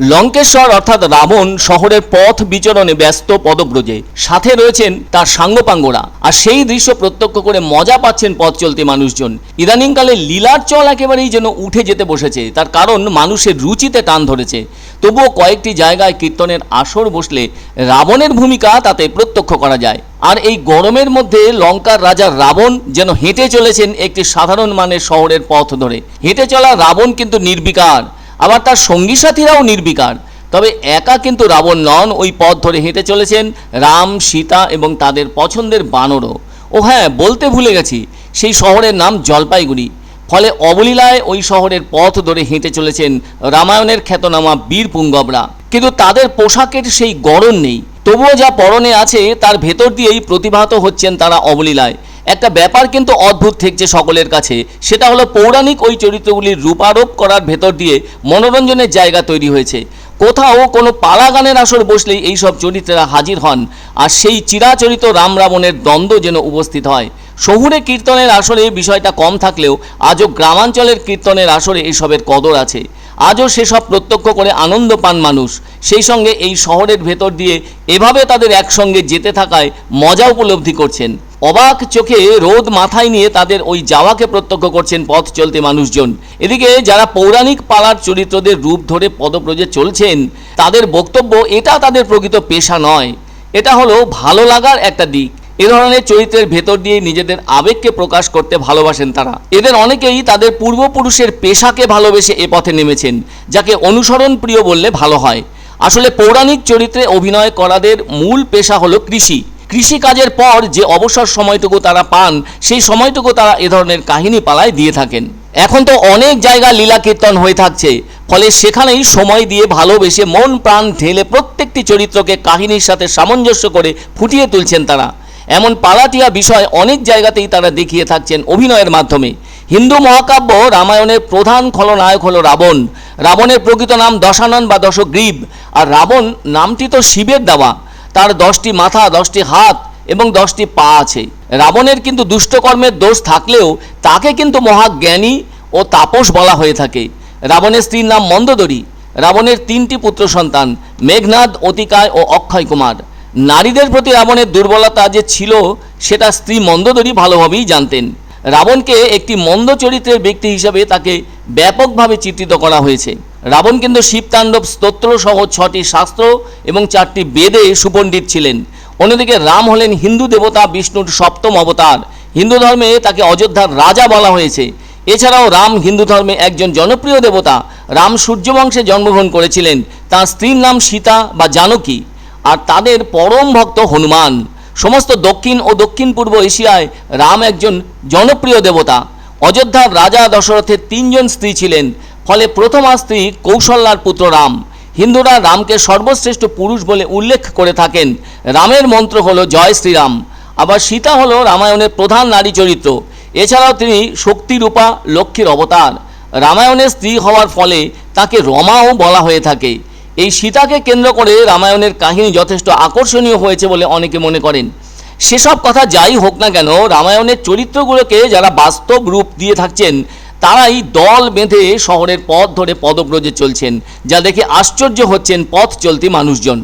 লঙ্কেশ্বর অর্থাৎ রাবণ শহরের পথ বিচরণে ব্যস্ত পদব্রজে, সাথে রয়েছেন তার সাঙ্গপাঙ্গরা। আর সেই দৃশ্য প্রত্যক্ষ করে মজা পাচ্ছেন পথ চলতি মানুষজন। ইদানিংকালে লীলার চল একেবারেই যেন উঠে যেতে বসেছে, তার কারণ মানুষের রুচিতে টান ধরেছে। তবুও কয়েকটি জায়গায় কীর্তনের আসর বসলে রাবণের ভূমিকা তাতে প্রত্যক্ষ করা যায়। আর এই গরমের মধ্যে লঙ্কার রাজা রাবণ যেন হেঁটে চলেছেন একটি সাধারণ মানের শহরের পথ ধরে। হেঁটে চলা রাবণ কিন্তু নির্বিকার, আবার তার সঙ্গী সাথীরাও নির্বিকার। তবে একা কিন্তু রাবণ নন, ওই পথ ধরে হেঁটে চলেছেন রাম, সীতা এবং তাদের পছন্দের বানরও। ও হ্যাঁ, বলতে ভুলে গেছি, সেই শহরের নাম জলপাইগুড়ি। ফলে অবলীলায় ওই শহরের পথ ধরে হেঁটে চলেছেন রামায়ণের খ্যাতনামা বীর পুঙ্গবরা। কিন্তু তাদের পোশাকের সেই গড়ন নেই, তবুও যা পরনে আছে তার ভেতর দিয়েই প্রতিভাত হচ্ছেন তারা অবলীলায়। একটা ব্যাপার কিন্তু অদ্ভুত ঠেকছে সকলের কাছে, সেটা হলো পৌরাণিক ওই চরিত্রগুলির রূপারোপ করার ভেতর দিয়ে মনোরঞ্জনের জায়গা তৈরি হয়েছে। কোথাও কোনো পালা গানের আসর বসলেই এইসব চরিত্রেরা হাজির হন, আর সেই চিরাচরিত রাম রাবণের দ্বন্দ্ব যেন উপস্থিত হয়। শহুরে কীর্তনের আসরে বিষয়টা কম থাকলেও আজও গ্রামাঞ্চলের কীর্তনের আসরে এসবের কদর আছে। আজও সেসব প্রত্যক্ষ করে আনন্দ পান মানুষ। সেই সঙ্গে এই শহরের ভেতর দিয়ে এভাবে তাদের একসঙ্গে যেতে থাকায় মজা উপলব্ধি করছেন। অবাক চোখে রোদ মাথায় নিয়ে তাদের ওই যাওয়াকে প্রত্যক্ষ করছেন পথ চলতে মানুষজন। এদিকে যারা পৌরাণিক পালার চরিত্রদের রূপ ধরে পদব্রজে চলছেন, তাদের বক্তব্য এটা তাদের প্রকৃত পেশা নয়, এটা হলো ভালো লাগার একটা দিক। এ ধরনের চরিত্রের ভেতর দিয়ে নিজেদের আবেগকে প্রকাশ করতে ভালোবাসেন তারা। এদের অনেকেই তাদের পূর্বপুরুষের পেশাকে ভালোবেসে এ পথে নেমেছেন, যাকে অনুসরণ প্রিয় বললে ভালো হয়। আসলে পৌরাণিক চরিত্রে অভিনয় করাদের মূল পেশা হলো কৃষি। কৃষিকাজের পর যে অবসর সময়টুকু তারা পান, সেই সময়টুকু তারা এ ধরনের কাহিনী পালায় দিয়ে থাকেন। এখন তো অনেক জায়গা লীলা কীর্তন হয়ে থাকছে, ফলে সেখানেই সময় দিয়ে ভালোবেসে মন প্রাণ ঢেলে প্রত্যেকটি চরিত্রকে কাহিনীর সাথে সামঞ্জস্য করে ফুটিয়ে তুলছেন তারা। এমন পালাটিয়া বিষয় অনেক জায়গাতেই তারা দেখিয়ে থাকছেন অভিনয়ের মাধ্যমে। হিন্দু মহাকাব্য রামায়ণের প্রধান খলনায়ক হলো রাবণ। রাবণের প্রকৃত নাম দশানন বা দশগ্রীব। আর রাবণ নামটি তো শিবের দেওয়া। তার 10টি মাথা, 10টি হাত এবং 10টি পা আছে। রাবণের কিন্তু দুষ্টকর্মের দোষ থাকলেও তাকে কিন্তু মহাজ্ঞানী ও তাপস বলা হয়ে থাকে। রাবণের স্ত্রীর নাম মন্দোদরী। রাবণের 3টি পুত্র সন্তান, মেঘনাদ, অতিকায় ও অক্ষয় কুমার। নারীদের প্রতি রাবণের দুর্বলতা যে ছিল, সেটা স্ত্রী মন্দোদরী ভালোভাবেই জানতেন। রাবণকে একটি মন্দ চরিত্রের ব্যক্তি হিসাবে তাকে ব্যাপকভাবে চিত্রিত করা হয়েছে। রাবণ কিন্তু শিবতাণ্ডব স্তোত্র সহ 6টি শাস্ত্র এবং 4টি বেদে সুপণ্ডিত ছিলেন। অন্যদিকে রাম হলেন হিন্দু দেবতা বিষ্ণুর 7ম অবতার। হিন্দু ধর্মে তাকে অযোধ্যার রাজা বলা হয়েছে। এছাড়াও রাম হিন্দু ধর্মে একজন জনপ্রিয় দেবতা। রাম সূর্যবংশে জন্মগ্রহণ করেছিলেন। তার স্ত্রীর নাম সীতা বা জানকী, আর তাদের পরম ভক্ত হনুমান। সমস্ত দক্ষিণ ও দক্ষিণ পূর্ব এশিয়ায় রাম একজন জনপ্রিয় দেবতা। অযোধ্যার রাজা দশরথের 3 জন স্ত্রী ছিলেন, ফলে প্রথমা স্ত্রী কৌশল্যার পুত্র রাম। হিন্দুরা রামকে সর্বশ্রেষ্ঠ পুরুষ বলে উল্লেখ করে থাকেন। রামের মন্ত্র হলো জয় শ্রীরাম। আবার সীতা হলো রামায়ণের প্রধান নারী চরিত্র। এছাড়াও তিনি শক্তিরূপা লক্ষ্মীর অবতার। রামায়ণের স্ত্রী হওয়ার ফলে তাকে রমাও বলা হয়ে থাকে। এই সীতাকে কেন্দ্র করে রামায়ণের কাহিনী যথেষ্ট আকর্ষণীয় হয়েছে বলে অনেকে মনে করেন। সেসব কথা যাই হোক না কেন, রামায়ণের চরিত্রগুলোকে যারা বাস্তব রূপ দিয়ে থাকছেন, তারাই দল বেঁধে শহরের পথ ধরে পদব্রজে চলছেন, যা দেখে আশ্চর্য হচ্ছেন পথ চলতি মানুষজন।